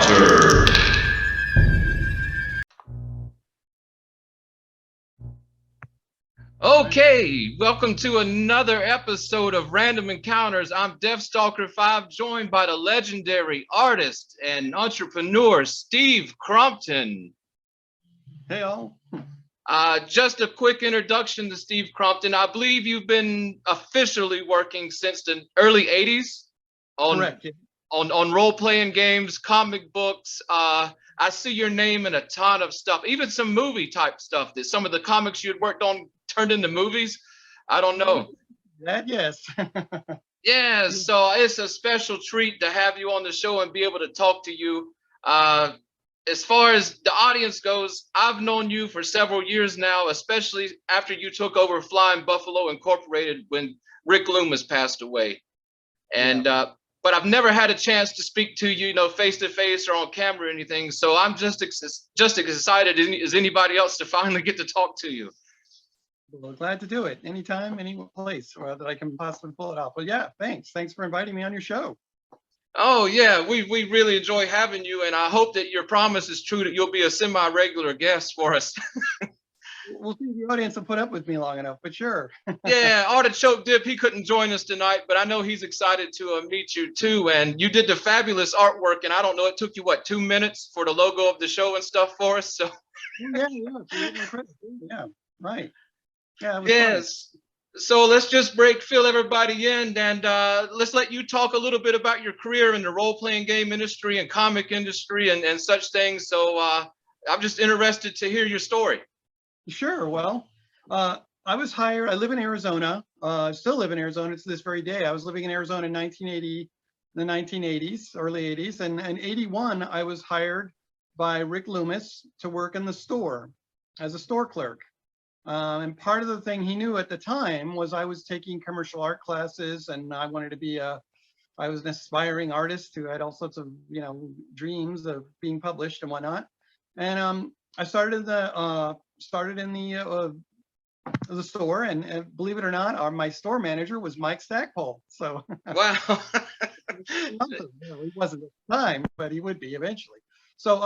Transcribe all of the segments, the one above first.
Chapter. Okay, welcome to another episode of Random Encounters. I'm Deathstalker 5, joined by the legendary artist and entrepreneur, Steve Crompton. Hey, all. Just a quick introduction to Steve Crompton. I believe you've been officially working since the early 80s on, Correct. Yeah. on role-playing games, comic books. I see your name in a ton of stuff, even some movie-type stuff that some of the comics you had worked on turned into movies. I don't know. That, yes. Yeah, so it's a special treat to have you on the show and be able to talk to you. As far as the audience goes, I've known you for several years now, especially after you took over Flying Buffalo Incorporated when Rick Loomis passed away. And but I've never had a chance to speak to you, face to face or on camera or anything. So I'm just excited as anybody else to finally get to talk to you. Well, glad to do it anytime, any place that I can possibly pull it off. But yeah, thanks. Thanks for inviting me on your show. Oh yeah, we really enjoy having you, and I hope that your promise is true that you'll be a semi-regular guest for us. We'll see if the audience will put up with me long enough, but sure. Yeah, Artichoke Dip, he couldn't join us tonight, but I know he's excited to meet you too. And you did the fabulous artwork, and I don't know, it took you what, 2 minutes for the logo of the show and stuff for us. So Yeah, right. Yeah. Yes. So let's just fill everybody in, and let's let you talk a little bit about your career in the role-playing game industry and comic industry and such things. So I'm just interested to hear your story. Sure. Well, I was hired. I live in Arizona. Still live in Arizona to this very day. I was living in Arizona in 1980, the 1980s, early 80s, and in 81 I was hired by Rick Loomis to work in the store as a store clerk. And part of the thing he knew at the time was I was taking commercial art classes, and I wanted to be I was an aspiring artist who had all sorts of, dreams of being published and whatnot. And I started in the store, and believe it or not, my store manager was Mike Stackpole. So Wow. he wasn't at the time, but he would be eventually. So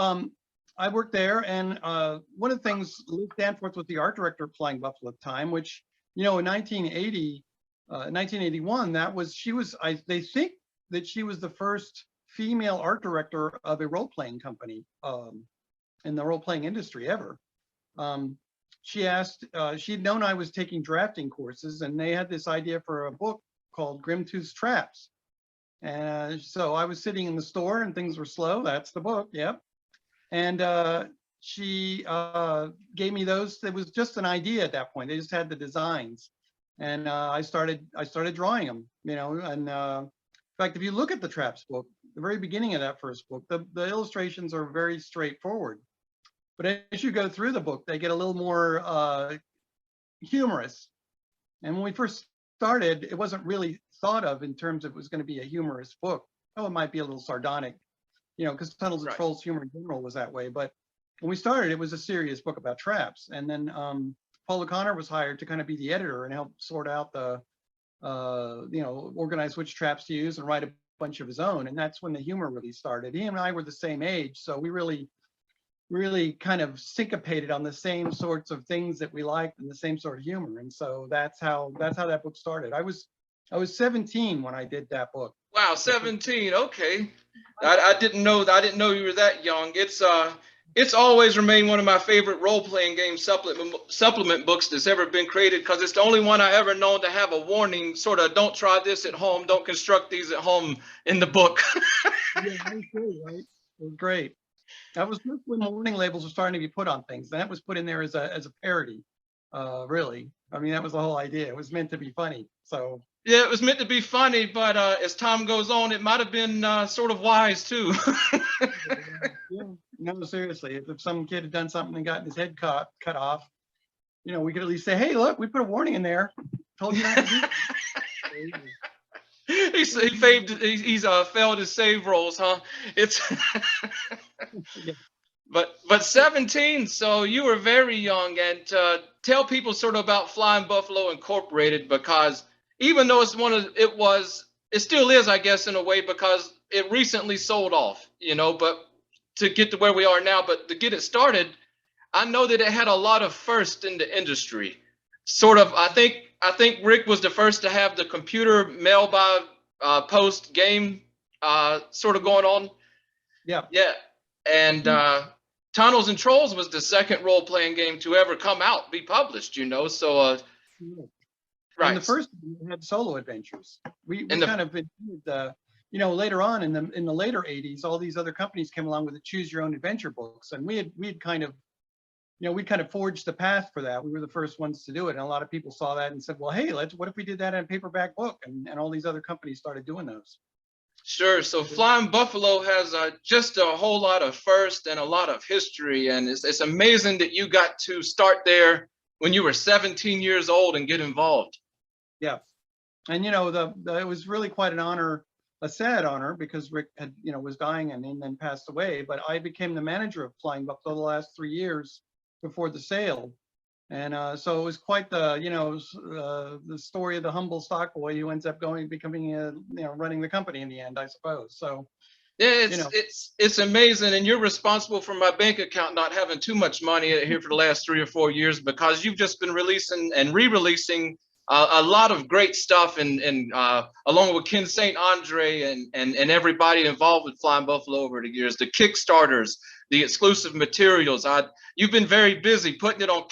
I worked there, and one of the things, Luke Danforth was the art director of Flying Buffalo at the time, which, in 1981, they think that she was the first female art director of a role-playing company in the role-playing industry ever. She'd known I was taking drafting courses, and they had this idea for a book called Grimtooth's Traps. And so I was sitting in the store and things were slow. That's the book. Yep. And she gave me those. It was just an idea at that point. They just had the designs, and I started drawing them. And in fact, if you look at the Traps book, the very beginning of that first book, the illustrations are very straightforward. But as you go through the book, they get a little more humorous. And when we first started, it wasn't really thought of in terms of it was going to be a humorous book. Oh, it might be a little sardonic, because Tunnels of Trolls humor in general was that way. But when we started, it was a serious book about traps. And then Paul O'Connor was hired to kind of be the editor and help sort out organize which traps to use and write a bunch of his own. And that's when the humor really started. He and I were the same age, so we really kind of syncopated on the same sorts of things that we liked and the same sort of humor. And so that's how that book started. I was 17 when I did that book. Wow, 17. Okay. I didn't know you were that young. It's always remained one of my favorite role-playing game supplement books that's ever been created, because it's the only one I ever known to have a warning, sort of, don't try this at home, don't construct these at home, in the book. Yeah, that was great, right? It was great. That was just when warning labels were starting to be put on things, and that was put in there as a parody. Really, I mean, that was the whole idea. It was meant to be funny. So yeah, it was meant to be funny, but as time goes on, it might have been sort of wise too. Yeah, no, seriously, if some kid had done something and gotten his head cut off, we could at least say, "Hey, look, we put a warning in there. Told you not to do that." He's failed his save rolls, huh? It's Yeah. But 17, so you were very young. And tell people sort of about Flying Buffalo Incorporated, because even though it still is, I guess, in a way, because it recently sold off, but to get to where we are now, but to get it started, I know that it had a lot of firsts in the industry. Sort of, I think Rick was the first to have the computer mail by post game sort of going on. Yeah. Yeah, and Tunnels and Trolls was the second role-playing game to ever come out, be published. So And the right. first had solo adventures. We And the kind of later on in the later 80s, all these other companies came along with the choose your own adventure books, and we'd kind of forged the path for that. We were the first ones to do it, and a lot of people saw that and said, well, hey, what if we did that in a paperback book? And all these other companies started doing those. Sure. So Flying Buffalo has just a whole lot of first and a lot of history, and it's amazing that you got to start there when you were 17 years old and get involved. Yeah, and it was really quite an honor, a sad honor, because Rick had was dying and then passed away. But I became the manager of Flying Buffalo the last 3 years before the sale, and so it was quite the story of the humble stock boy who ends up becoming running the company in the end, I suppose. So yeah, it's amazing, and you're responsible for my bank account not having too much money here for the last 3 or 4 years, because you've just been releasing and re-releasing a lot of great stuff, and along with Ken St. Andre and everybody involved with Flying Buffalo over the years, the Kickstarters, the exclusive materials. You've been very busy putting it on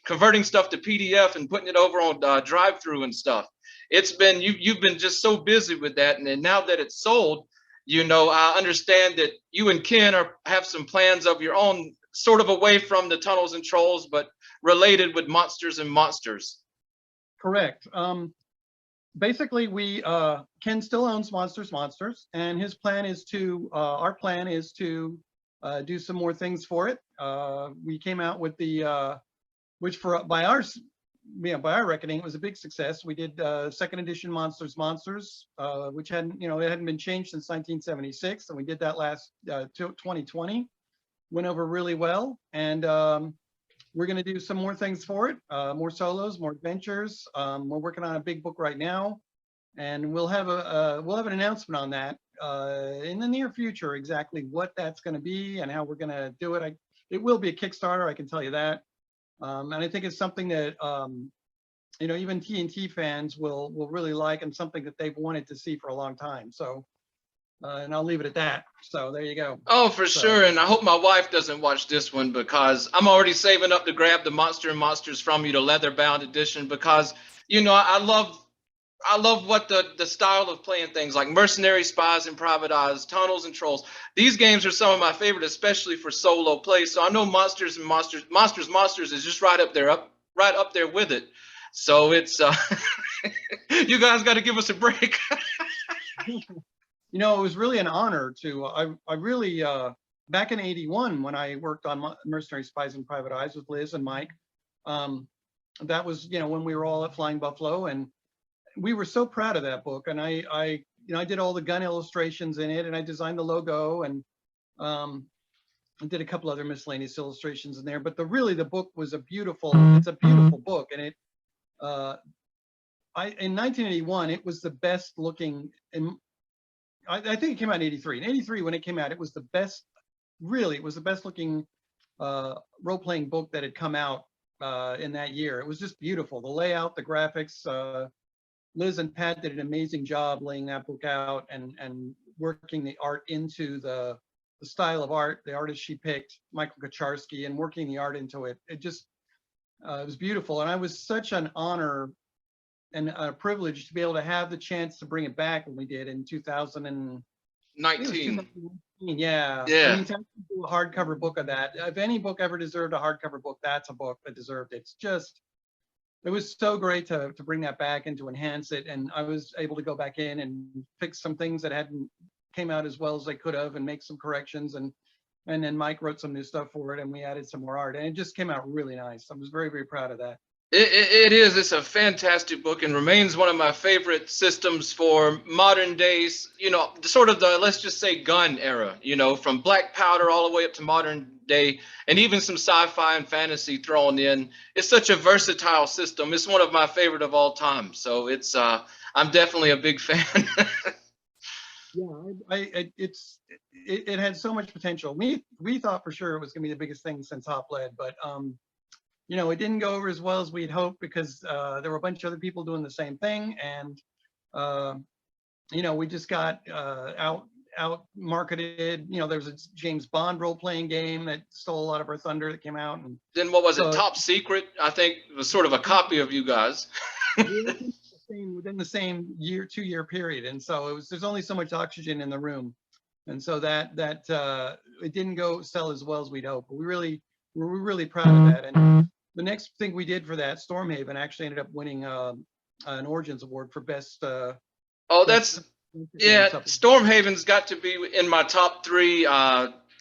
converting stuff to PDF and putting it over on drive-through and stuff. It's been you've been just so busy with that, and now that it's sold, I understand that you and Ken have some plans of your own, sort of away from the Tunnels and Trolls, but related with Monsters and Monsters. Correct. Basically, Ken still owns Monsters, and his plan is to our plan is to do some more things for it. We came out with the which by our reckoning, it was a big success. We did second edition Monsters, which hadn't been changed since 1976, and we did that last 2020. Went over really well, and we're going to do some more things for it, more solos, more adventures. We're working on a big book right now, and we'll have an announcement on that in the near future, exactly what that's going to be and how we're going to do it. It will be a Kickstarter, I can tell you that. And I think it's something that even TNT fans will really like, and something that they've wanted to see for a long time. So, and I'll leave it at that. So there you go. Oh, for sure. And I hope my wife doesn't watch this one, because I'm already saving up to grab the Monster and Monsters from you, the leather-bound edition, because I love what the style of playing things like Mercenaries, Spies and Private Eyes, Tunnels and Trolls. These games are some of my favorite, especially for solo play. So I know Monsters is just right up there with it. So it's you guys got to give us a break. It was really an honor to. I really back in '81 when I worked on Mercenaries, Spies and Private Eyes with Liz and Mike. That was when we were all at Flying Buffalo, and we were so proud of that book. And I did all the gun illustrations in it, and I designed the logo, and I did a couple other miscellaneous illustrations in there. But the book was it's a beautiful book, and it in 1981 it was the best looking. I think it came out in '83. In '83, when it came out, it was the best. Really, it was the best looking role-playing book that had come out in that year. It was just beautiful. The layout, the graphics. Liz and Pat did an amazing job laying that book out and working the art into the style of art, the artist she picked, Michael Kacharski, and working the art into it. It just it was beautiful, and I was such an honor and a privilege to be able to have the chance to bring it back when we did in 2019. Yeah. I mean, to do a hardcover book of that. If any book ever deserved a hardcover book, that's a book that deserved it. It was so great to bring that back and to enhance it. And I was able to go back in and fix some things that hadn't came out as well as they could have, and make some corrections. And then Mike wrote some new stuff for it, and we added some more art, and it just came out really nice. I was very, very proud of that. It is. It's a fantastic book, and remains one of my favorite systems for modern days, sort of the, let's just say, gun era, from Black Powder all the way up to modern day, and even some sci-fi and fantasy thrown in. It's such a versatile system. It's one of my favorite of all time. So I'm definitely a big fan. Yeah, it had so much potential. We thought for sure it was going to be the biggest thing since Hop Lead, but you know, it didn't go over as well as we'd hoped because there were a bunch of other people doing the same thing, and uh, you know, we just got out marketed. You know, there's a James Bond role playing game that stole a lot of our thunder that came out, and Then what was it? so Top Secret, I think, was sort of a copy of you guys. within the same year, 2 year period, and so it was. There's only so much oxygen in the room, and so that it didn't go sell as well as we'd hoped. But we're really proud of that. And the next thing we did for that, Stormhaven, actually ended up winning an Origins Award for best. Oh, best that's yeah. Stormhaven's got to be in my top 3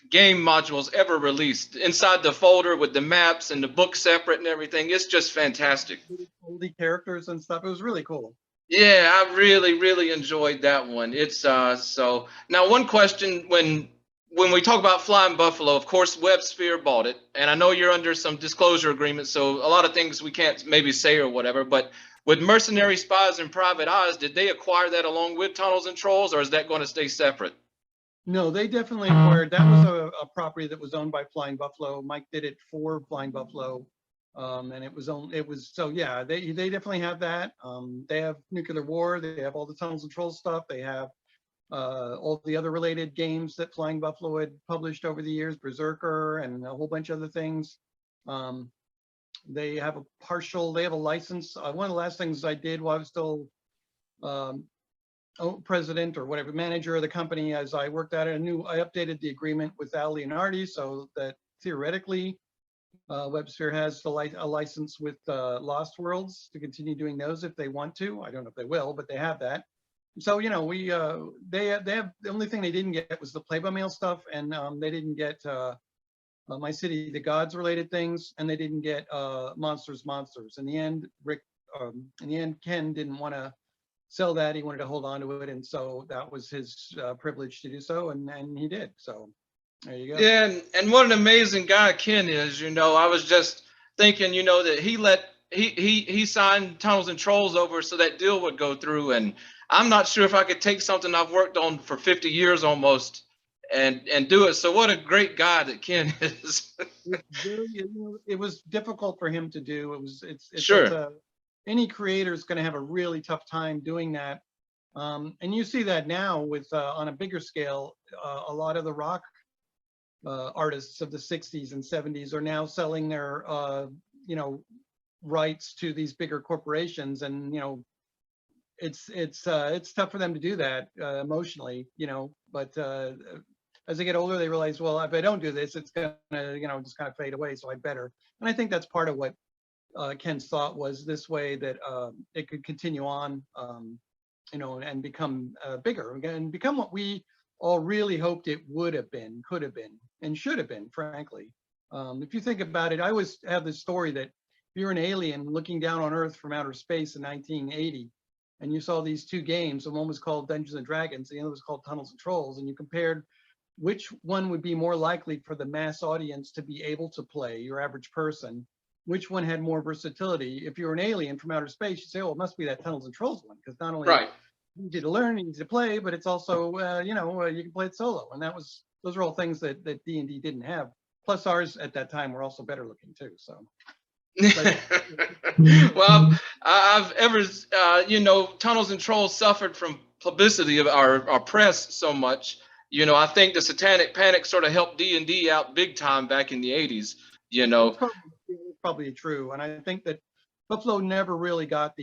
game modules ever released. Inside the folder with the maps and the book separate and everything, it's just fantastic. Oldie characters and stuff. It was really cool. Yeah, I really enjoyed that one. It's so now one question when we talk about Flying Buffalo, of course WebSphere bought it, and I know you're under some disclosure agreements, so a lot of things we can't maybe say or whatever, but with Mercenary Spies and Private Eyes, did they acquire that along with Tunnels and Trolls, or is that going to stay separate? No, they definitely acquired. That was a property that was owned by Flying Buffalo. Mike did it for Flying Buffalo, and it was so yeah. They definitely have that. They have Nuclear War. They have all the Tunnels and Trolls stuff. They have all the other related games that Flying Buffalo had published over the years, Berserker and a whole bunch of other things. They have a license. One of the last things I did while I was still president or whatever, manager of the company, as I worked at it, I updated the agreement with Al Leonardi so that theoretically WebSphere has a license with Lost Worlds to continue doing those if they want to. I don't know if they will, but they have that. So, you know, they have the only thing they didn't get was the Play by Mail stuff, and they didn't get My City the Gods related things, and they didn't get Monsters. In the end, Ken didn't want to sell that. He wanted to hold on to it, and so that was his privilege to do so, and he did. So there you go. Yeah, and what an amazing guy Ken is. You know, I was just thinking, you know, that he signed Tunnels and Trolls over so that deal would go through, and I'm not sure if I could take something I've worked on for 50 years almost and do it. So what a great guy that Ken is. It was difficult for him to do. It's Sure. Any creator is going to have a really tough time doing that. And you see that now with on a bigger scale, a lot of the rock artists of the 60s and 70s are now selling their you know, rights to these bigger corporations, and you know, it's tough for them to do that emotionally, you know. But as they get older, they realize, well, if I don't do this, it's gonna, you know, just kind of fade away. So I better. And I think that's part of what Ken's thought was, this way that it could continue on, you know, and become bigger and become what we all really hoped it would have been, could have been, and should have been, frankly. If you think about it, I always have this story that if you're an alien looking down on Earth from outer space in 1980, and you saw these 2 games, and one was called Dungeons and Dragons, and the other was called Tunnels and Trolls, and you compared which one would be more likely for the mass audience to be able to play, your average person, which one had more versatility. If you're an alien from outer space, you say, oh, it must be that Tunnels and Trolls one, because not only easy to learn, easy to play, but it's also, you know, you can play it solo. And those are all things that D&D didn't have. Plus ours at that time were also better looking too, so. Well, I've ever, you know, Tunnels and Trolls suffered from publicity of our press so much. You know, I think the Satanic Panic sort of helped D&D out big time back in the 80s, you know. That's probably true. And I think that Buffalo never really got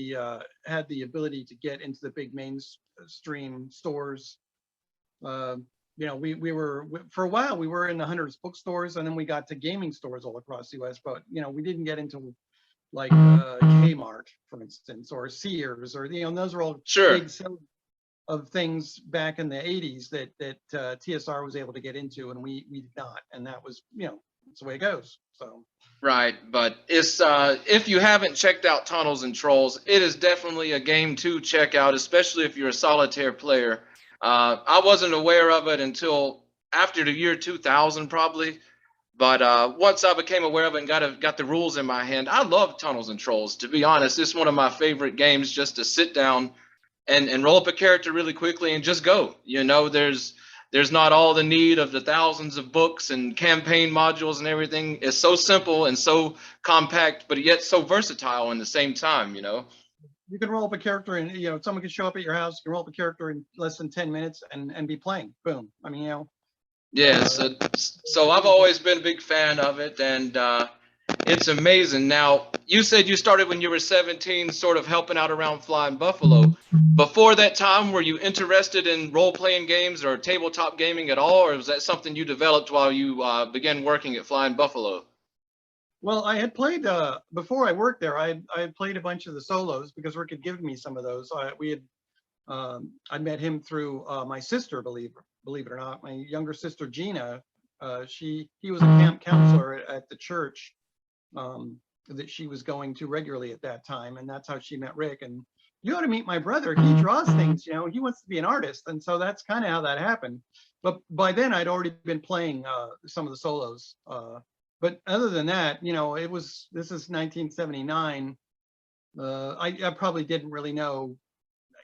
had the ability to get into the big mainstream stores. You know, we were, for a while, we were in the Hunter's bookstores, and then we got to gaming stores all across the US, but, you know, we didn't get into like Kmart, for instance, or Sears, or, you know, those are all big sellers of things back in the 80s that TSR was able to get into, and we did not. And that was, you know, that's the way it goes. So. Right, but it's if you haven't checked out Tunnels and Trolls, it is definitely a game to check out, especially if you're a solitaire player. I wasn't aware of it until after the year 2000, probably. But once I became aware of it and got the rules in my hand, I love Tunnels and Trolls. To be honest, it's one of my favorite games just to sit down and roll up a character really quickly and just go. You know, there's not all the need of the thousands of books and campaign modules and everything. It's so simple and so compact, but yet so versatile in the same time, you know. You can roll up a character and, you know, someone can show up at your house, you can roll up a character in less than 10 minutes and be playing. Boom. I mean, you know. Yeah, so I've always been a big fan of it, and it's amazing. Now, you said you started when you were 17, sort of helping out around Flying Buffalo. Before that time, were you interested in role-playing games or tabletop gaming at all, or was that something you developed while you began working at Flying Buffalo? Well, I had played before I worked there. I had played a bunch of the solos because Rick had given me some of those. I met him through my sister, believe it or not, my younger sister Gina. He was a camp counselor at the church that she was going to regularly at that time, and that's how she met Rick. And you ought to meet my brother. He draws things, you know. He wants to be an artist, and so that's kind of how that happened. But by then, I'd already been playing some of the solos. But other than that, you know, this is 1979. I probably didn't really know.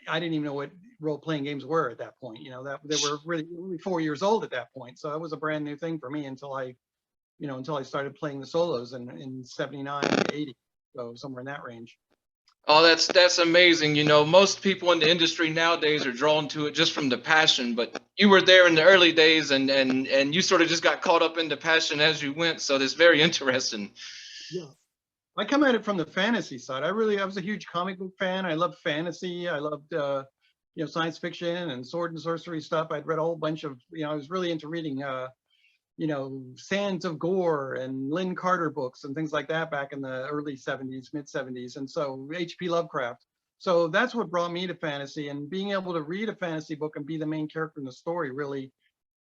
I didn't even know what role-playing games were at that point. You know, that they were really only 4 years old at that point. So that was a brand new thing for me until I started playing the solos in 79, 80. So somewhere in that range. Oh, that's amazing. You know, most people in the industry nowadays are drawn to it just from the passion, but you were there in the early days and you sort of just got caught up in the passion as you went. So that's very interesting. Yeah. I come at it from the fantasy side. I was a huge comic book fan. I loved fantasy. I loved science fiction and sword and sorcery stuff. I'd read a whole bunch of, I was really into reading Sands of Gore and Lynn Carter books and things like that back in the early 70s, mid 70s. And so H.P. Lovecraft. So that's what brought me to fantasy, and being able to read a fantasy book and be the main character in the story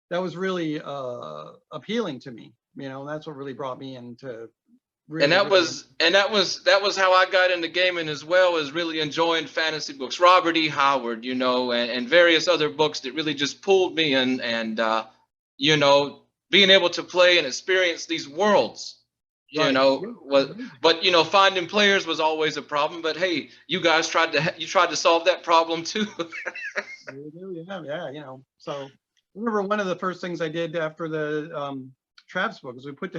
that was really appealing to me. That's what really brought me into really, and that was how I got into gaming as well, as really enjoying fantasy books, Robert E. Howard, and various other books that really just pulled me in, and being able to play and experience these worlds, Right. but finding players was always a problem. But hey, you guys tried to solve that problem too. Yeah. So I remember one of the first things I did after the Traps book is we put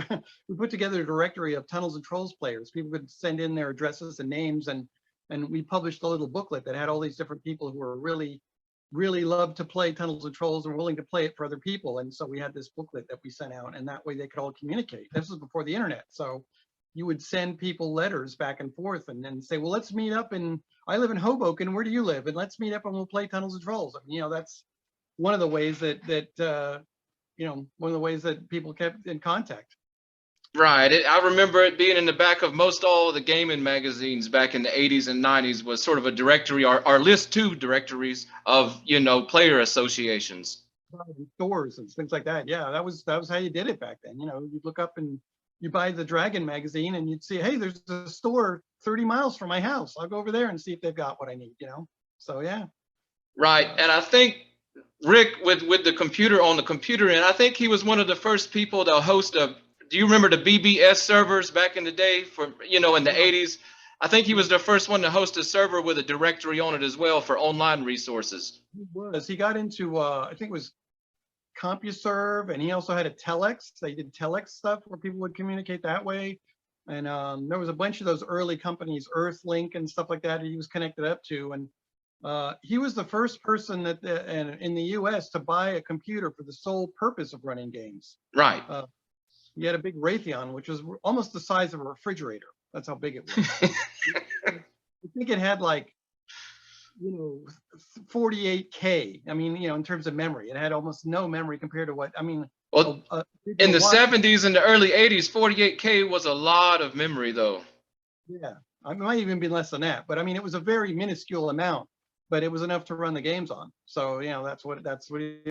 together a directory of Tunnels and Trolls players. People could send in their addresses and names, and we published a little booklet that had all these different people who were really loved to play Tunnels and Trolls and willing to play it for other people. And so we had this booklet that we sent out, and that way they could all communicate. This was before the internet. So you would send people letters back and forth and then say, well, let's meet up I live in Hoboken. Where do you live? And let's meet up and we'll play Tunnels and Trolls. I mean, that's one of the ways one of the ways that people kept in contact. Right. I remember it being in the back of most all of the gaming magazines back in the 80s and 90s, was sort of a directory, our list two directories of, player associations. Stores and things like that. Yeah, that was how you did it back then. You'd look up and you buy the Dragon magazine and you'd see, hey, there's a store 30 miles from my house. I'll go over there and see if they've got what I need, So, yeah. Right. And I think Rick, with the computer on the computer, and I think he was one of the first people to host do you remember the BBS servers back in the day in the 80s? I think he was the first one to host a server with a directory on it as well for online resources. He got into, I think it was CompuServe, and he also had a Telex. They did Telex stuff where people would communicate that way. And there was a bunch of those early companies, Earthlink and stuff like that, he was connected up to. And he was the first person in the US to buy a computer for the sole purpose of running games. Right. He had a big Raytheon, which was almost the size of a refrigerator. That's how big it was. I think it had 48K. I mean, in terms of memory, it had almost no memory compared to what, well, in the 70s and the early 80s, 48K was a lot of memory though. Yeah, it might even be less than that, but it was a very minuscule amount, but it was enough to run the games on. So, that's how we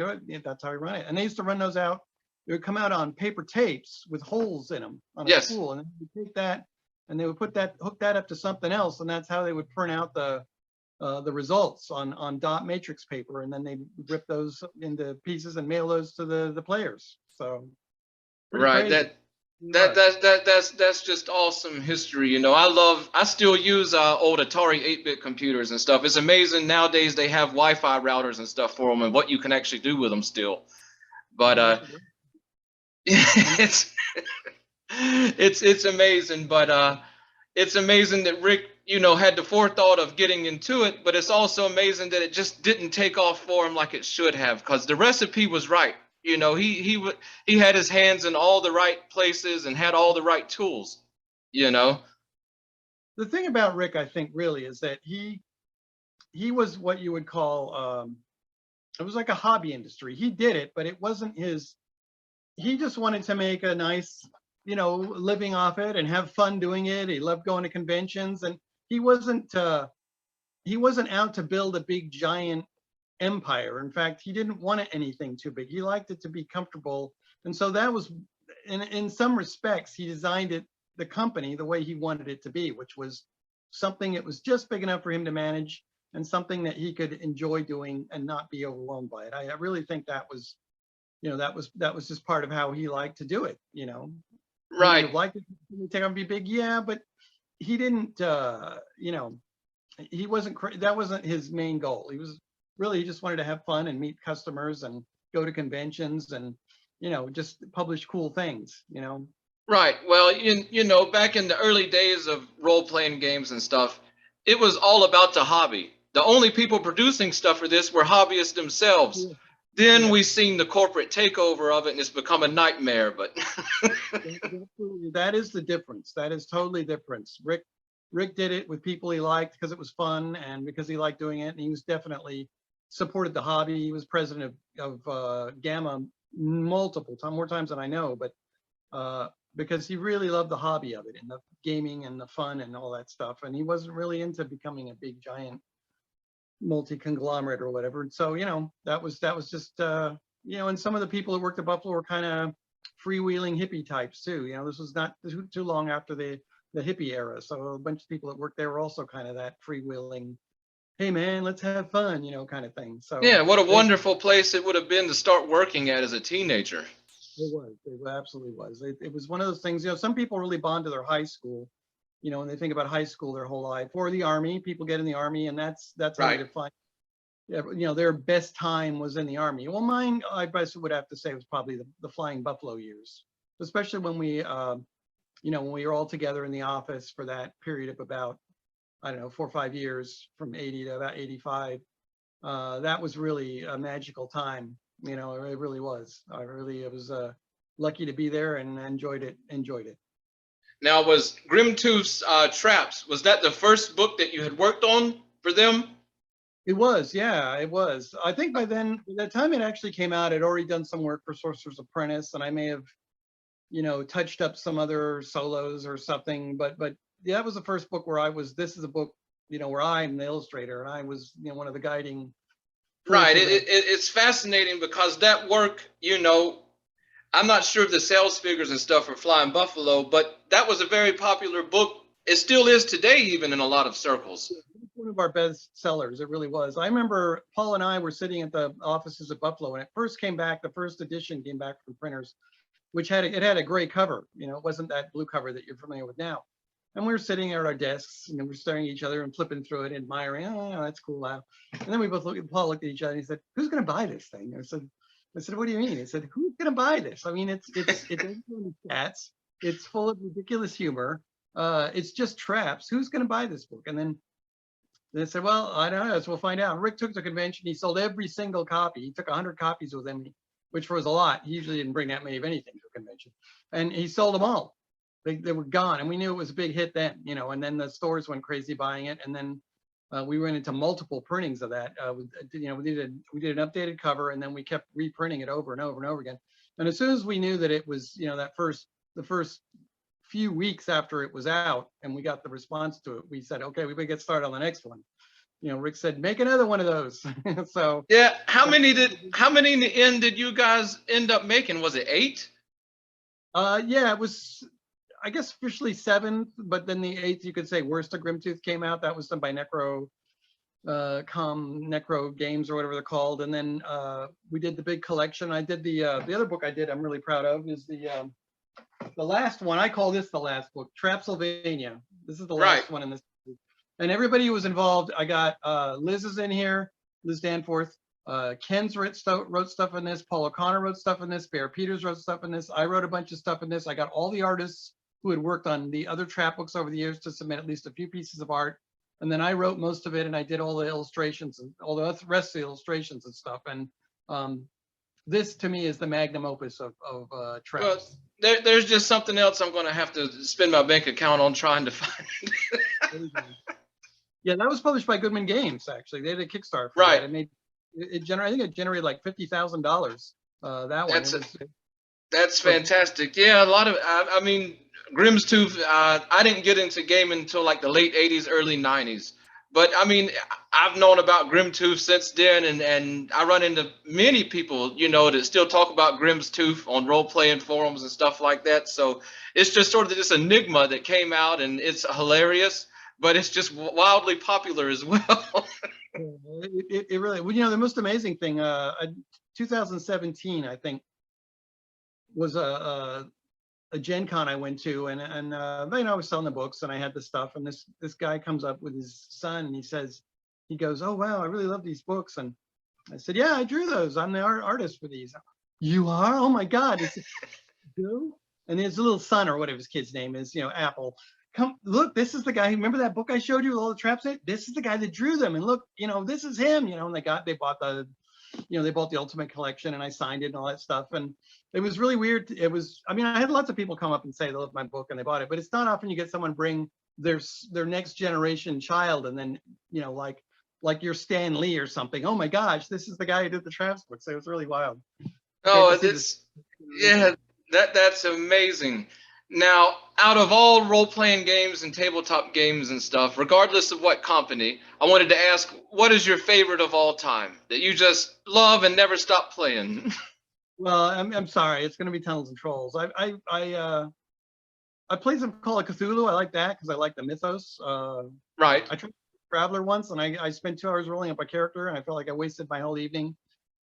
run it. And they used to run those out. It would come out on paper tapes with holes in them on a spool, and then you take that and they would hook that up to something else, and that's how they would print out the results on dot matrix paper, and then they rip those into pieces and mail those to the players. So right, crazy. That's just awesome history. You know, I still use old Atari 8-bit computers and stuff. It's amazing nowadays they have Wi-Fi routers and stuff for them and what you can actually do with them still. But it's it's amazing. But it's amazing that Rick, you know, had the forethought of getting into it. But it's also amazing that it just didn't take off for him like it should have, because the recipe was right. You know, he had his hands in all the right places and had all the right tools. You know. The thing about Rick, I think, really is that he was what you would call it was like a hobby industry. He did it, but it wasn't his. He just wanted to make a nice, you know, living off it and have fun doing it. He loved going to conventions, and he wasn't out to build a big giant empire. In fact, he didn't want anything too big. He liked it to be comfortable, and so that was, in some respects, he designed it, the company, the way he wanted it to be, which was something that was just big enough for him to manage and something that he could enjoy doing and not be overwhelmed by it. I really think that was, you know, that was just part of how he liked to do it. You know, Right. he would have liked it to take on be big, yeah, but he didn't. You know, he wasn't. That wasn't his main goal. He just wanted to have fun and meet customers and go to conventions and, you know, just publish cool things. You know. Right. Well, you know, back in the early days of role-playing games and stuff, it was all about the hobby. The only people producing stuff for this were hobbyists themselves. Yeah. Then Yeah. we seen the corporate takeover of it, and it's become a nightmare. But That is the difference. That is totally different. Rick did it with people he liked because it was fun and because he liked doing it. And he was definitely supported the hobby. He was president of Gamma multiple times, more times than I know, but because he really loved the hobby of it and the gaming and the fun and all that stuff. And he wasn't really into becoming a big giant multi-conglomerate or whatever. So, you know, that was just, you know, and some of the people that worked at Buffalo were kind of freewheeling hippie types too. You know, this was not too long after the hippie era. So a bunch of people that worked there were also kind of that freewheeling, hey man, let's have fun, you know, kind of thing. So yeah, what a wonderful place it would have been to start working at as a teenager. it absolutely was. It was one of those things, you know, some people really bond to their high school, you know, when they think about high school their whole life, or the Army. People get in the Army, and that's how they Right. define, you know, their best time was in the Army. Well, mine, I guess would have to say, was probably the Flying Buffalo years, especially when we, you know, when we were all together in the office for that period of about, I don't know, 4 or 5 years from 80 to about 85. That was really a magical time. You know, it really was. It was lucky to be there and enjoyed it. Now, was Grimtooth's Traps, was that the first book that you had worked on for them? It was, yeah, it was. I think by then, by the time it actually came out, I'd already done some work for Sorcerer's Apprentice, and I may have, you know, touched up some other solos or something. But yeah, that was the first book where this is a book, you know, where I'm the illustrator and I was, you know, one of the guiding Right. forces. It's fascinating because that work, you know, I'm not sure of the sales figures and stuff for Flying Buffalo, but that was a very popular book. It still is today, even in a lot of circles. One of our best sellers, it really was. I remember Paul and I were sitting at the offices at Buffalo when it first came back. The first edition came back from printers, which had a gray cover. You know, it wasn't that blue cover that you're familiar with now. And we were sitting at our desks and we were staring at each other and flipping through it, admiring. Oh, that's cool. Wow. And then we both Paul looked at each other and he said, "Who's going to buy this thing?" I said, "What do you mean?" He said, "Who's going to buy this? I mean, it doesn't have any stats. It's full of ridiculous humor. It's just traps. Who's going to buy this book?" And then they said, "Well, I don't know. So we'll find out." Rick took to the convention. He sold every single copy. He took 100 copies with him, which was a lot. He usually didn't bring that many of anything to a convention. And he sold them all. They were gone. And we knew it was a big hit then, you know, and then the stores went crazy buying it. And then we went into multiple printings of that. You know, we did an updated cover, and then we kept reprinting it over and over and over again. And as soon as we knew that it was, you know, the first few weeks after it was out and we got the response to it, we said, okay, we better get started on the next one. You know, Rick said, make another one of those. So yeah, how many in the end did you guys end up making? Was it 8? Yeah, it was, I guess, officially 7, but then the 8th, you could say, Worst of Grimtooth came out. That was done by Necro Games or whatever they're called. And then we did the big collection. I did the other book I did, I'm really proud of, is the the last one, I call this the last book, Trapsylvania. This is the Right. last one in this. And everybody who was involved, I got Liz is in here, Liz Danforth. Ken's wrote stuff in this. Paul O'Connor wrote stuff in this. Bear Peters wrote stuff in this. I wrote a bunch of stuff in this. I got all the artists who had worked on the other trap books over the years to submit at least a few pieces of art. And then I wrote most of it, and I did all the illustrations and all the rest of the illustrations and stuff. And this to me is the magnum opus of traps. Well, there's just something else I'm going to have to spend my bank account on trying to find. Yeah, that was published by Goodman Games. Actually, they had a Kickstarter for Right. that. It made I think it generated like $50,000. That one. That's fantastic. Yeah, a lot of. I mean, Grimm's Tooth. I didn't get into gaming until like the late '80s, early '90s. But I mean, I've known about Grim Tooth since then, and I run into many people, you know, that still talk about Grimm's Tooth on role-playing forums and stuff like that. So it's just sort of this enigma that came out, and it's hilarious, but it's just wildly popular as well. It really, well, you know, the most amazing thing, 2017, I think, was a Gen Con I went to, and you know, I was selling the books, and I had the stuff, and this guy comes up with his son, and he goes, "Oh wow, I really love these books." And I said, "Yeah, I drew those. I'm the artist for these." "You are? Oh my God!" He said, "Do?" And his little son, or whatever his kid's name is, you know, Apple. "Come look, this is the guy. Remember that book I showed you with all the traps in it? This is the guy that drew them. And look, you know, this is him." You know, and they bought the, you know, they bought the Ultimate Collection, and I signed it and all that stuff. And it was really weird. It was, I mean, I had lots of people come up and say they love my book and they bought it, but it's not often you get someone bring their next generation child, and then, you know, like you're Stan Lee or something. "Oh my gosh, this is the guy who did the traps book." So it was really wild. Oh, yeah, that's amazing. Now, out of all role-playing games and tabletop games and stuff, regardless of what company, I wanted to ask, what is your favorite of all time that you just love and never stop playing? Well, I'm sorry, it's going to be Tunnels and Trolls. I played some Call of Cthulhu. I like that because I like the mythos. Right. I tried Traveler once, and I spent 2 hours rolling up a character, and I felt like I wasted my whole evening.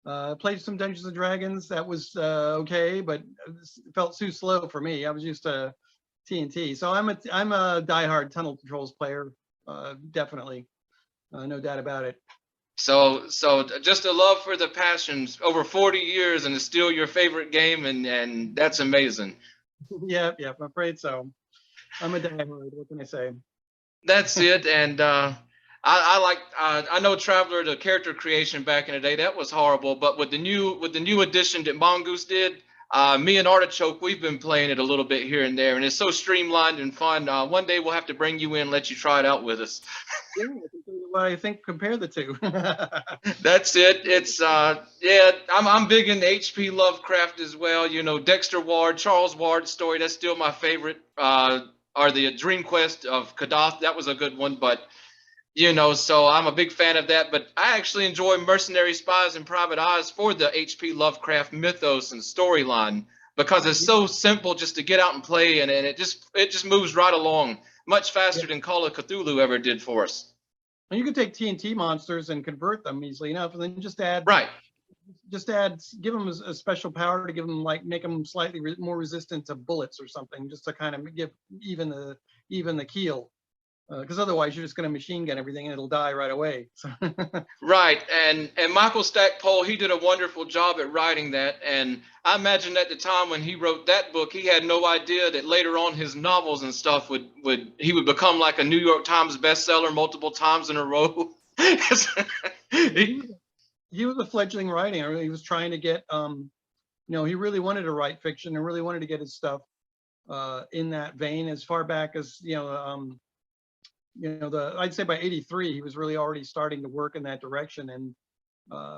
Played some Dungeons and Dragons. That was okay, but it felt too slow for me. I was used to TNT, so I'm a diehard Tunnel Controls player, definitely, no doubt about it. So just a love for the passions over 40 years, and it's still your favorite game, and that's amazing. Yeah, I'm afraid so. I'm a diehard. What can I say? That's it. And I like I know Traveler, the character creation back in the day, that was horrible. But with the new edition that Mongoose did, me and Artichoke, we've been playing it a little bit here and there, and it's so streamlined and fun. One day we'll have to bring you in, let you try it out with us. Yeah, I can tell you what I think. Compare the two. That's it. It's yeah, I'm big into H.P. Lovecraft as well. You know, Dexter Ward, Charles Ward's story, that's still my favorite. Or the Dream Quest of Kadath, that was a good one. But you know, so I'm a big fan of that. But I actually enjoy Mercenaries, Spies and Private Eyes for the H.P. Lovecraft mythos and storyline, because it's so simple just to get out and play, and it just moves right along much faster than Call of Cthulhu ever did for us. And you can take TNT monsters and convert them easily enough, and then just add, give them a special power to give them, like, make them slightly more resistant to bullets or something, just to kind of give even the keel. Because otherwise you're just going to machine gun everything and it'll die right away. Right, and Michael Stackpole, he did a wonderful job at writing that, and I imagine at the time when he wrote that book, he had no idea that later on his novels and stuff would become like a New York Times bestseller multiple times in a row. He was a fledgling writer. He was trying to get, you know, he really wanted to write fiction and really wanted to get his stuff in that vein as far back as, I'd say by 83, he was really already starting to work in that direction. And,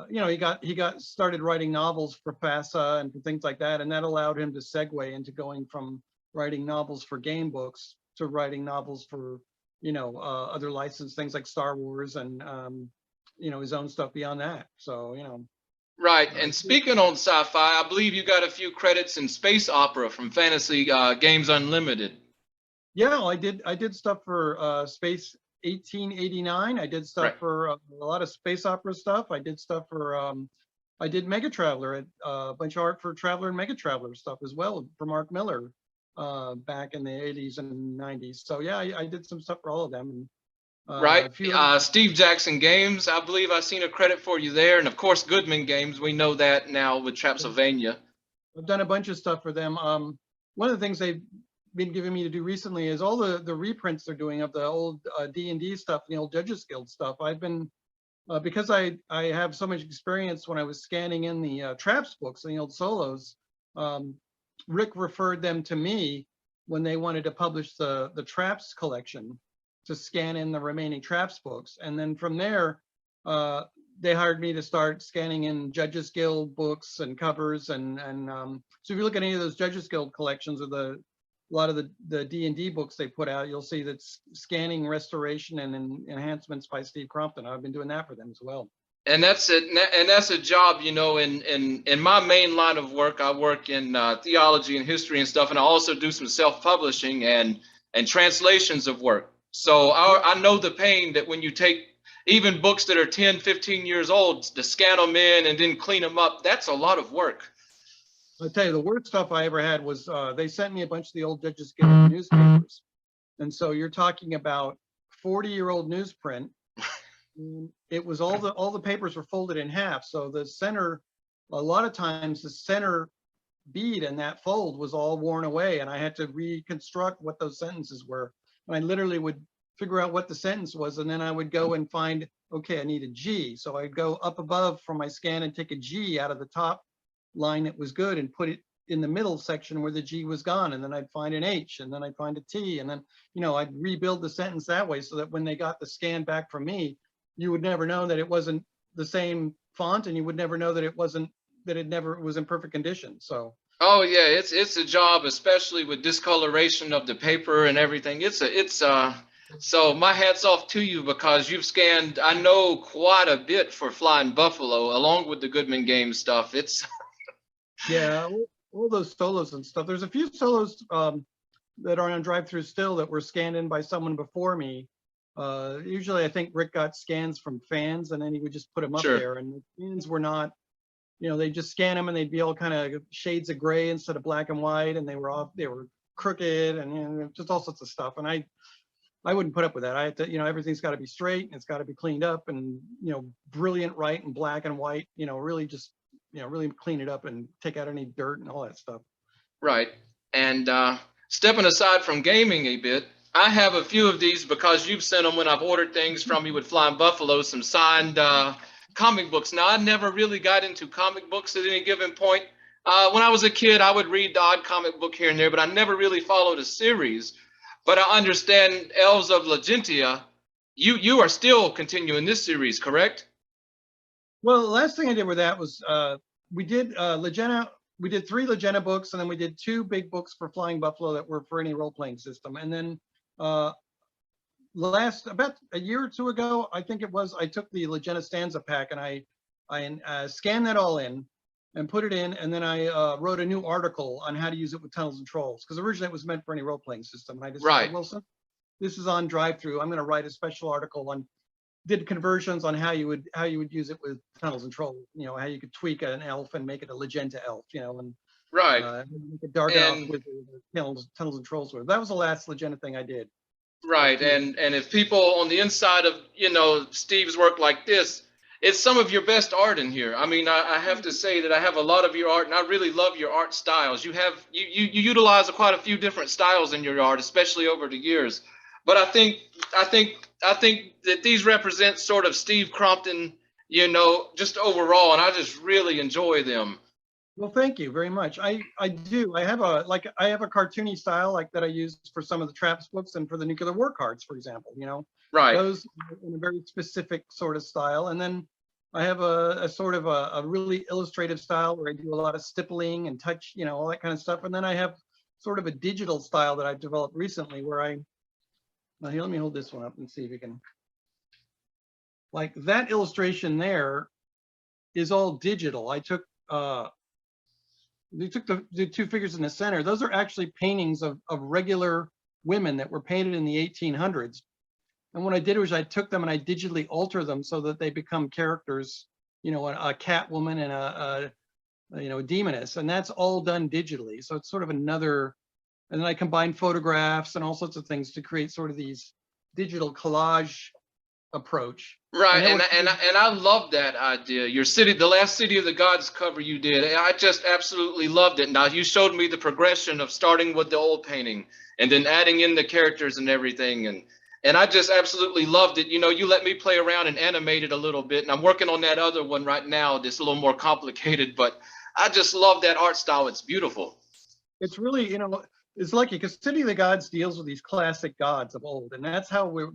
you know, he got started writing novels for FASA and for things like that. And that allowed him to segue into going from writing novels for game books to writing novels for, you know, other licensed things like Star Wars and, you know, his own stuff beyond that. So, you know. Right. And speaking on sci-fi, I believe you got a few credits in space opera from Fantasy Games Unlimited. Yeah, well, I did stuff for Space 1889. I did stuff for a lot of space opera stuff. I did stuff for I did Mega Traveler, a bunch of art for Traveler and Mega Traveler stuff as well for Mark Miller back in the 80s and 90s. So yeah, I did some stuff for all of them. And Right. a few other, Steve Jackson Games, I believe I've seen a credit for you there. And of course, Goodman Games, we know that now with Transylvania. I've done a bunch of stuff for them. One of the things they've been giving me to do recently is all the reprints they're doing of the old D&D stuff, the old Judges Guild stuff. I've been because I have so much experience when I was scanning in the Traps books and the old solos. Rick referred them to me when they wanted to publish the Traps collection to scan in the remaining Traps books, and then from there they hired me to start scanning in Judges Guild books and covers, and so if you look at any of those Judges Guild collections or a lot of the D&D books they put out, you'll see that scanning, restoration, and enhancements by Steve Crompton. I've been doing that for them as well. And that's it. And that's a job, you know, in my main line of work. I work in theology and history and stuff, and I also do some self-publishing and translations of work. So I know the pain that when you take even books that are 10, 15 years old, to scan them in and then clean them up, that's a lot of work. I'll tell you, the worst stuff I ever had was they sent me a bunch of the old Judges Guild newspapers. And so you're talking about 40-year-old newsprint. It was all the papers were folded in half. So the center, a lot of times the center bead in that fold was all worn away, and I had to reconstruct what those sentences were. And I literally would figure out what the sentence was, and then I would go and find, okay, I need a G. So I'd go up above from my scan and take a G out of the top line that was good and put it in the middle section where the G was gone, and then I'd find an H, and then I'd find a T, and then, you know, I'd rebuild the sentence that way so that when they got the scan back from me, you would never know that it wasn't the same font, and you would never know that it never was in perfect condition. So Oh yeah, it's a job, especially with discoloration of the paper and everything. So my hat's off to you, because you've scanned, I know, quite a bit for Flying Buffalo, along with the Goodman Games stuff. It's yeah, all those solos and stuff. There's a few solos that are on drive-through still that were scanned in by someone before me. Usually I think Rick got scans from fans, and then he would just put them up Sure. there, and the fans were not, you know, they just scan them and they'd be all kind of shades of gray instead of black and white, and they were crooked, and, you know, just all sorts of stuff. And I wouldn't put up with that. I had to, you know, everything's got to be straight, and it's got to be cleaned up, and, you know, brilliant right and black and white, you know, really just, you know, really clean it up and take out any dirt and all that stuff. Right. And stepping aside from gaming a bit, I have a few of these because you've sent them when I've ordered things from you with Flying Buffalo, some signed comic books. Now, I never really got into comic books at any given point. When I was a kid, I would read the odd comic book here and there, but I never really followed a series. But I understand Elves of Legentia, you are still continuing this series, correct? Well, the last thing I did with that was we did Legenda. We did 3 Legenda books, and then we did 2 big books for Flying Buffalo that were for any role-playing system. And then about a year or 2 ago, I think it was, I took the Legenda Stanza pack and I scanned that all in and put it in, and then I wrote a new article on how to use it with Tunnels and Trolls, because originally it was meant for any role-playing system. And I just Right. said, well, since this is on drive-through, I'm going to write a special article on, did conversions on how you would use it with Tunnels and Trolls. You know, how you could tweak an elf and make it a Legenda elf. You know, and Right. make a dark elf And with Tunnels and Trolls. With that was the last Legenda thing I did. right. And if people on the inside of, you know, Steve's work like this, it's some of your best art in here. I mean, I have to say that I have a lot of your art, and I really love your art styles. You utilize quite a few different styles in your art, especially over the years. But I think that these represent sort of Steve Crompton, you know, just overall, and I just really enjoy them. Well, thank you very much. I do. I have a cartoony style like that I use for some of the Traps books and for the nuclear war cards, for example. You know, Right. those in a very specific sort of style. And then I have a sort of a really illustrative style where I do a lot of stippling and touch, you know, all that kind of stuff. And then I have sort of a digital style that I've developed recently where now here, let me hold this one up and see if you can, like that illustration there is all digital. They took the 2 figures in the center. Those are actually paintings of regular women that were painted in the 1800s. And what I did was I took them and I digitally alter them so that they become characters, you know, a cat woman and you know, a demoness, and that's all done digitally. So it's sort of another, and then I combine photographs and all sorts of things to create sort of these digital collage approach. Right, And that and I love that idea. Your city, the last City of the Gods cover you did, I just absolutely loved it. Now you showed me the progression of starting with the old painting and then adding in the characters and everything, and I just absolutely loved it. You know, you let me play around and animate it a little bit, and I'm working on that other one right now. That's a little more complicated, but I just love that art style. It's beautiful. it's really, you know, it's lucky because City of the Gods deals with these classic gods of old, and that's how we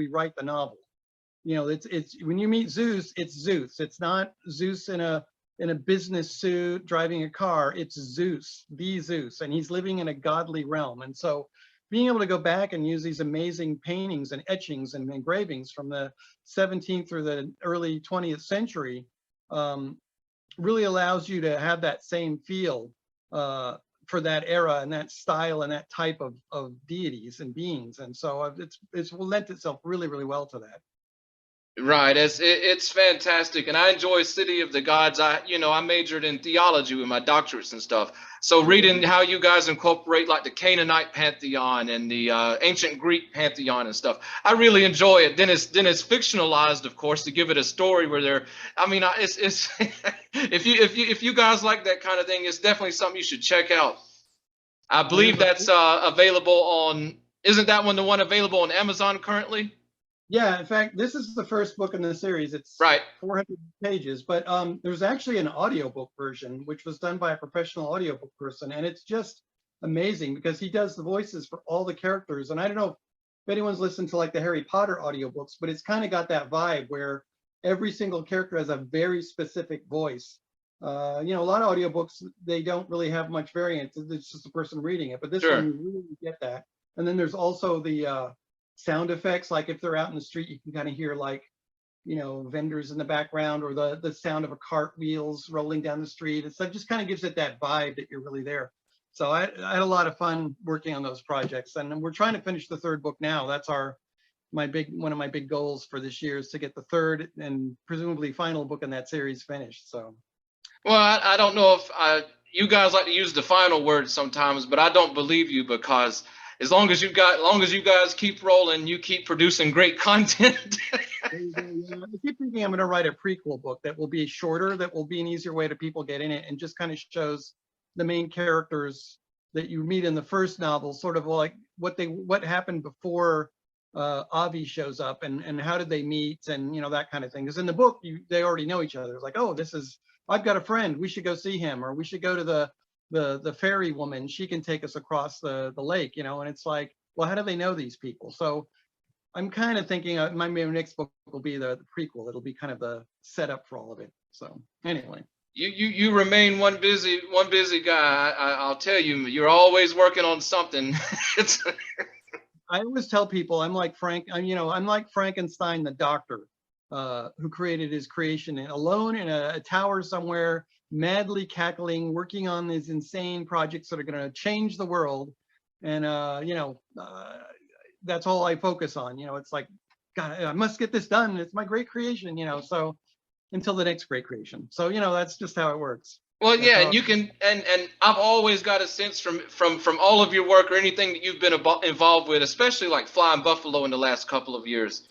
write the novel. You know, it's when you meet Zeus, it's Zeus. It's not Zeus in a business suit driving a car. It's Zeus, the Zeus, and he's living in a godly realm. And so being able to go back and use these amazing paintings and etchings and engravings from the 17th through the early 20th century really allows you to have that same feel for that era and that style and that type of deities and beings. And so it's lent itself really, really well to that. Right, it's fantastic, and I enjoy City of the Gods. I majored in theology with my doctorates and stuff. So reading how you guys incorporate like the Canaanite pantheon and the ancient Greek pantheon and stuff, I really enjoy it. Then it's fictionalized, of course, to give it a story where they're. I mean, it's if you guys like that kind of thing, it's definitely something you should check out. I believe that's available on. Isn't that one available on Amazon currently? Yeah, in fact, this is the first book in the series. It's Right. 400 pages, but there's actually an audiobook version, which was done by a professional audiobook person, and it's just amazing because he does the voices for all the characters. And I don't know if anyone's listened to like the Harry Potter audiobooks, but it's kind of got that vibe where every single character has a very specific voice. You know, a lot of audiobooks, they don't really have much variance. It's just a person reading it, but this one, Sure. you really get that. And then there's also the sound effects, like if they're out in the street, you can kind of hear like, you know, vendors in the background or the sound of a cart wheels rolling down the street. It's like just kind of gives it that vibe that you're really there. So I had a lot of fun working on those projects, and we're trying to finish the third book now. That's one of my big goals for this year is to get the third and presumably final book in that series finished. So. Well, I don't know if you guys like to use the final word sometimes, but I don't believe you because as long as you guys keep rolling, you keep producing great content. I keep thinking I'm going to write a prequel book that will be shorter, that will be an easier way to people get in it, and just kind of shows the main characters that you meet in the first novel, sort of like what happened before Avi shows up, and how did they meet, and you know, that kind of thing. Because in the book, they already know each other. It's like, oh, I've got a friend. We should go see him, or we should go to the fairy woman. She can take us across the lake, you know. And it's like, well, how do they know these people? So I'm kind of thinking my next book will be the prequel. It'll be kind of the setup for all of it. So anyway. You remain one busy guy. I'll tell you, you're always working on something. It's I always tell people I'm like I'm like Frankenstein, the doctor, who created his creation alone in a tower somewhere, madly cackling, working on these insane projects that are going to change the world. And that's all I focus on. You know, it's like, God, I must get this done. It's my great creation. You know, so until the next great creation. So you know, that's just how it works. well, That's yeah, how. and you can, and I've always got a sense from all of your work or anything that you've been involved with, especially like Flying Buffalo in the last couple of years,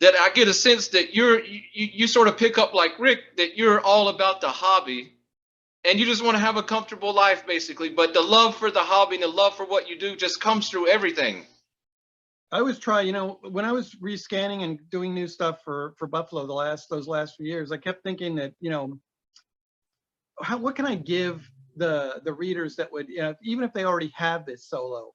that I get a sense that you sort of pick up like Rick, that you're all about the hobby and you just want to have a comfortable life basically, but the love for the hobby and the love for what you do just comes through everything. I always try, you know, when I was rescanning and doing new stuff for Buffalo those last few years, I kept thinking that, you know, what can I give the readers that would, you know, even if they already have this solo,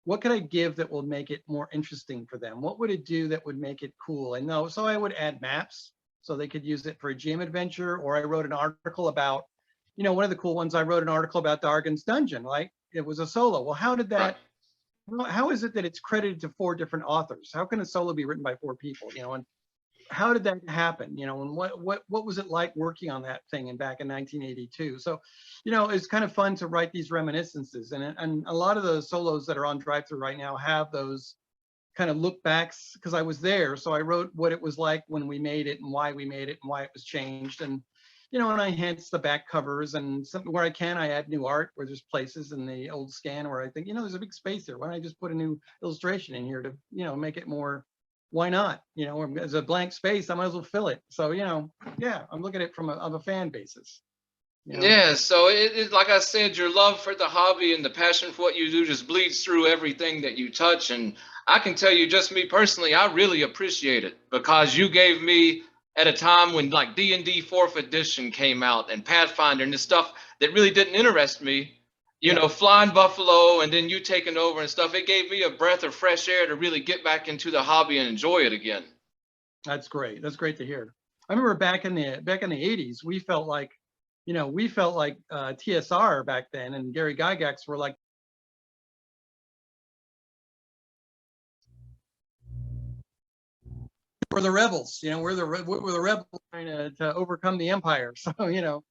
what could I give that will make it more interesting for them? What would it do that would make it cool? And no, so I would add maps so they could use it for a GM adventure, or I wrote an article about, you know, one of the cool ones, I wrote an article about Dargan's Dungeon, right? It was a solo. Well, how did Right. that, how is it that it's credited to 4 different authors? How can a solo be written by 4 people, you know? And how did that happen, you know? And what was it like working on that thing back in 1982? So, you know, it's kind of fun to write these reminiscences, and a lot of the solos that are on drive through right now have those kind of look backs because I was there. So I wrote what it was like when we made it and why we made it and why it was changed. And, you know, and I enhance the back covers and something where I can, I add new art where there's places in the old scan where I think, you know, there's a big space there. Why don't I just put a new illustration in here to, you know, make it more, why not? You know, there's a blank space, I might as well fill it. So, you know, yeah, I'm looking at it from a fan basis. You know? Yeah, so it like I said, your love for the hobby and the passion for what you do just bleeds through everything that you touch. And I can tell you, just me personally, I really appreciate it because you gave me at a time when like D&D 4th edition came out and Pathfinder and this stuff that really didn't interest me, you Yeah. know, Flying Buffalo and then you taking over and stuff. It gave me a breath of fresh air to really get back into the hobby and enjoy it again. That's great. That's great to hear. I remember back in the 80s, we felt like, you know, TSR back then, and Gary Gygax were like, we're the rebels. You know, we're the rebels trying to overcome the empire. So, you know,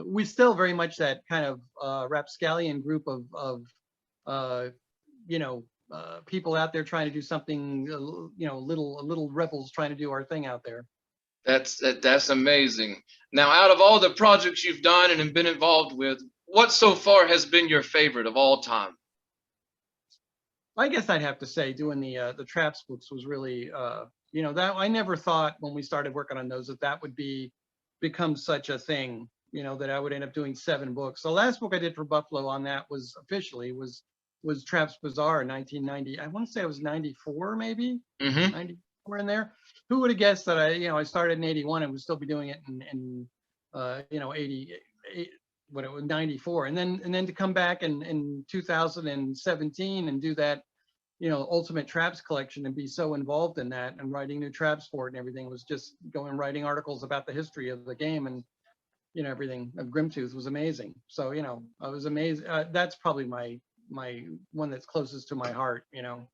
we still very much that kind of rapscallion group of you know, people out there trying to do something, you know, little rebels trying to do our thing out there. That's amazing. Now, out of all the projects you've done and have been involved with, what so far has been your favorite of all time? I guess I'd have to say doing the Traps books was really, you know, that I never thought when we started working on those that would become such a thing, you know, that I would end up doing 7 books. The last book I did for Buffalo on that was officially was Traps Bazaar in 1990. I want to say it was 94 maybe, Mm-hmm. 94 in there. Who would have guessed that I started in 81 and would still be doing it in you know, 88, when it was 94, and then to come back in 2017 and do that, you know, Ultimate Traps collection and be so involved in that and writing new traps for it and everything was just writing articles about the history of the game and, you know, everything of Grimtooth was amazing. So, you know, I was amazed. That's probably my one that's closest to my heart, you know.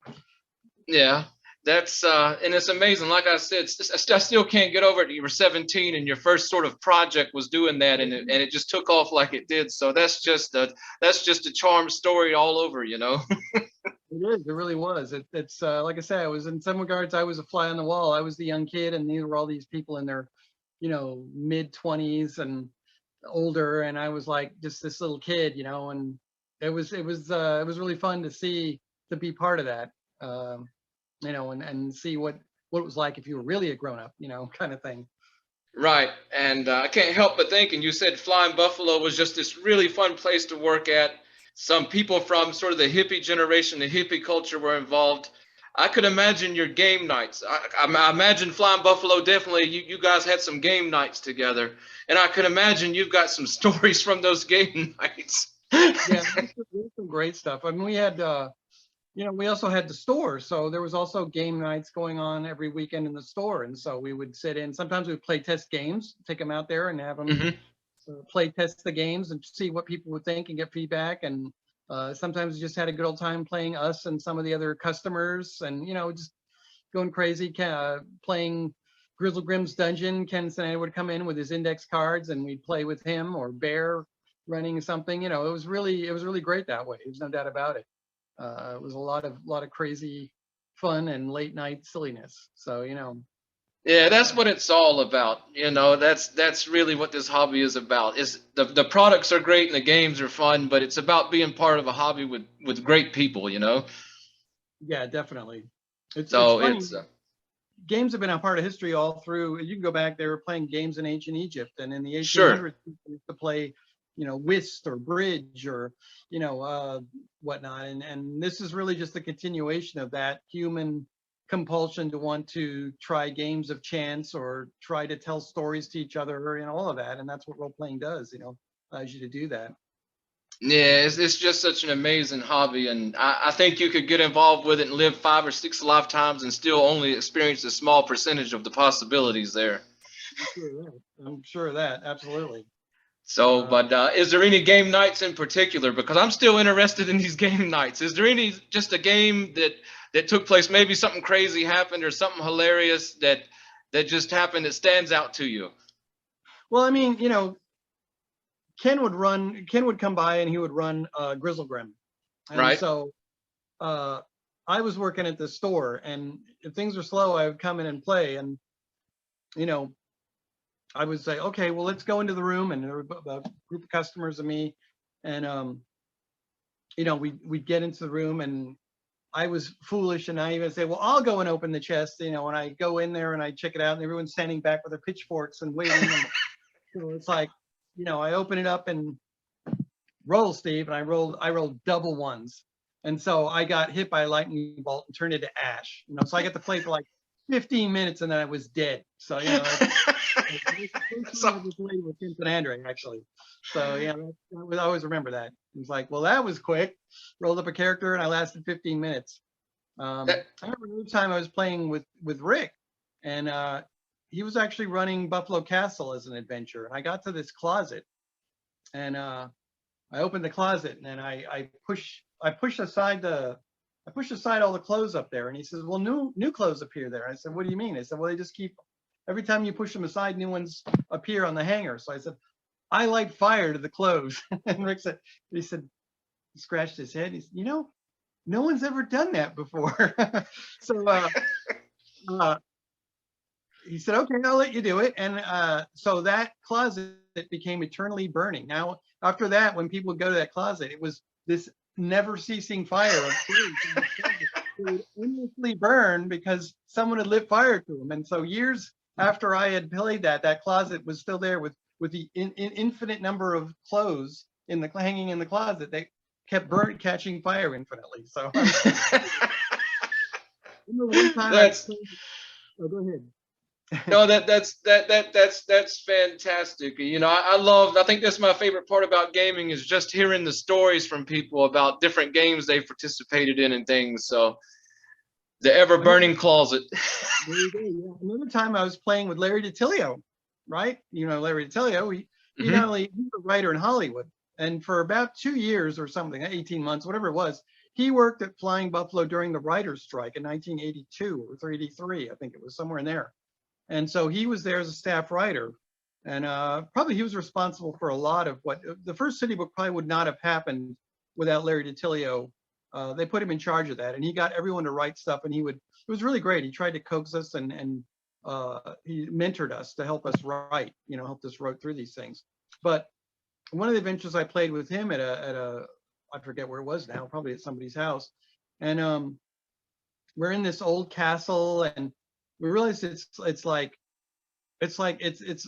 Yeah, that's and it's amazing. Like I said, I still can't get over it. You were 17 and your first sort of project was doing that, and it just took off like it did. So that's just a charm story all over, you know. It is. It really was. It's like I said, I was in some regards, I was a fly on the wall. I was the young kid, and these were all these people in their, you know, mid-20s and older, and I was like just this little kid, you know, and it was really fun to be part of that, you know, and see what it was like if you were really a grown up, you know, kind of thing. Right, and I can't help but thinking you said Flying Buffalo was just this really fun place to work at. Some people from sort of the hippie generation, the hippie culture were involved. I could imagine your game nights. I imagine Flying Buffalo definitely, you guys had some game nights together. And I could imagine you've got some stories from those game nights. Yeah, there's some great stuff. I mean, we had you know, we also had the store, so there was also game nights going on every weekend in the store, and so we would sit in. Sometimes we'd play test games, take them out there and have them Hmm. play test the games and see what people would think and get feedback. And sometimes we just had a good old time playing us and some of the other customers, and you know, just going crazy, playing Grizzle Grimm's Dungeon. Ken Snyder would come in with his index cards, and we'd play with him, or Bear running something. You know, it was really great that way. There's no doubt about it. It was a lot of crazy fun and late night silliness. So, you know, Yeah, that's what it's all about. You know, that's really what this hobby is about. Is the products are great and the games are fun, but it's about being part of a hobby with great people, you know. yeah, definitely. It's So funny. it's Games have been a part of history all through. You can go back. They were playing games in ancient Egypt, and in the sure. 1800s, people used to play, you know, whist or bridge or, you know, whatnot. And this is really just a continuation of that human compulsion to want to try games of chance or try to tell stories to each other and all of that. And that's what role playing does. You know, allows you to do that. Yeah, it's just such an amazing hobby, and I think you could get involved with it and live 5 or 6 lifetimes and still only experience a small percentage of the possibilities there. I'm sure of that. I'm sure of that. Absolutely. So, Uh, but is there any game nights in particular? Because I'm still interested in these game nights. Is there any just a game that took place? Maybe something crazy happened or something hilarious that just happened that stands out to you, well, I mean, you know, Ken would come by and he would run Grizzle Grim. And right? so uh, I was working at the store, and if things were slow, I would come in and play. And, you know, I would say, okay, well, let's go into the room. And there were a group of customers and me. And, you know, we'd get into the room, and I was foolish and naive and say, well, I'll go and open the chest, you know, and I go in there and I check it out, and everyone's standing back with their pitchforks and waiting. And so it's like, you know, I open it up and roll, Steve, and I rolled double ones. And so I got hit by a lightning bolt and turned into ash. You know, so I got to play for like 15 minutes and then I was dead. So, you know, I was playing with Tim and Andre, actually. So, yeah, I always remember that. It was like, well, that was quick. Rolled up a character and I lasted 15 minutes. I remember another time I was playing with Rick, and he was actually running Buffalo Castle as an adventure. And I got to this closet, and I opened the closet, and then I pushed aside all the clothes up there. And he says, well, new clothes appear there. I said, what do you mean? I said, well, they just keep, every time you push them aside, new ones appear on the hanger. So I said, I light fire to the clothes. And Rick said, he scratched his head. He said, you know, no one's ever done that before. So he said, okay, I'll let you do it. And so that closet became eternally burning. Now, after that, when people would go to that closet, it was this never ceasing fire. It would endlessly burn because someone had lit fire to them. And so years after I had played that closet was still there with the infinite number of clothes hanging in the closet. They kept catching fire infinitely. So one time go ahead. No, that's fantastic. You know, I think that's my favorite part about gaming is just hearing the stories from people about different games they've participated in and things. So the ever burning closet. There you go, yeah. Another time I was playing with Larry DiTillio, right? You know, Larry DiTillio, he's a writer in Hollywood. And for about 2 years or something, 18 months, whatever it was, he worked at Flying Buffalo during the writer's strike in 1982 or 83, I think it was somewhere in there. And so he was there as a staff writer, and probably he was responsible for a lot of what the first City Book probably would not have happened without Larry DiTillio. They put him in charge of that, and he got everyone to write stuff, and it was really great. He tried to coax us and he mentored us to help us write, you know, helped us write through these things. But one of the adventures I played with him at a I forget where it was now, probably at somebody's house, and we're in this old castle, and we realized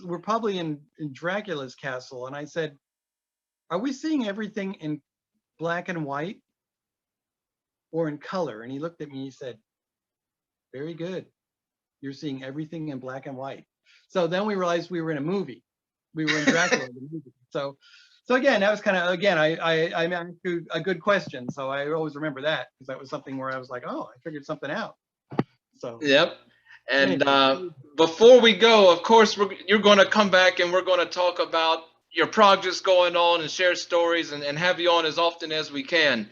we're probably in Dracula's castle. And I said, are we seeing everything in black and white or in color? And he looked at me, he said, very good. You're seeing everything in black and white. So then we realized we were in a movie. We were in Dracula, the movie. So again, that was kind of, again, I asked you a good question. So I always remember that, because that was something where I was like, oh, I figured something out. So. Yep. And before we go, of course, you're going to come back and we're going to talk about your projects going on and share stories and have you on as often as we can.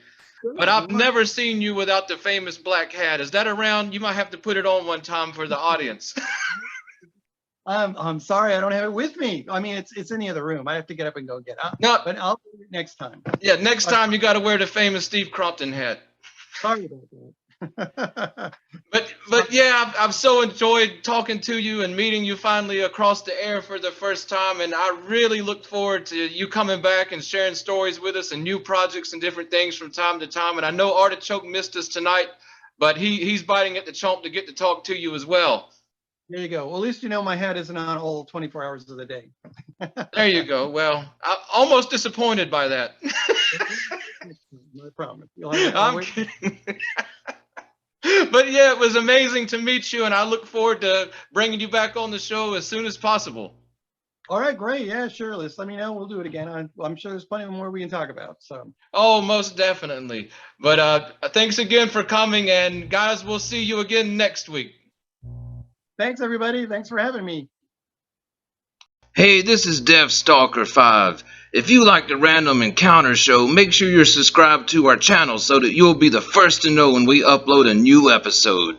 But I've never seen you without the famous black hat. Is that around? You might have to put it on one time for the audience. I'm sorry, I don't have it with me. I mean, it's in the other room. I have to get up and go get it. No, but I'll do it next time. Yeah, next time you got to wear the famous Steve Crompton hat. Sorry about that. But yeah, I've so enjoyed talking to you and meeting you finally across the air for the first time, and I really look forward to you coming back and sharing stories with us and new projects and different things from time to time. And I know Artichoke missed us tonight, but he's biting at the chomp to get to talk to you as well. There you go. Well, at least you know my hat isn't on all 24 hours of the day. There you go. Well, I'm almost disappointed by that. No problem. I'm kidding. But yeah, it was amazing to meet you, and I look forward to bringing you back on the show as soon as possible. All right, great. Yeah, sure. Let me know. We'll do it again. I'm sure there's plenty more we can talk about. So. Oh, most definitely. But thanks again for coming, and guys, we'll see you again next week. Thanks, everybody. Thanks for having me. Hey, this is Deathstalker 5. If you like the Random Encounter Show, make sure you're subscribed to our channel so that you'll be the first to know when we upload a new episode.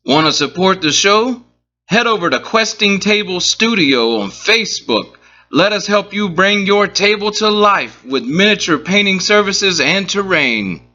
Want to support the show? Head over to Questing Table Studio on Facebook. Let us help you bring your table to life with miniature painting services and terrain.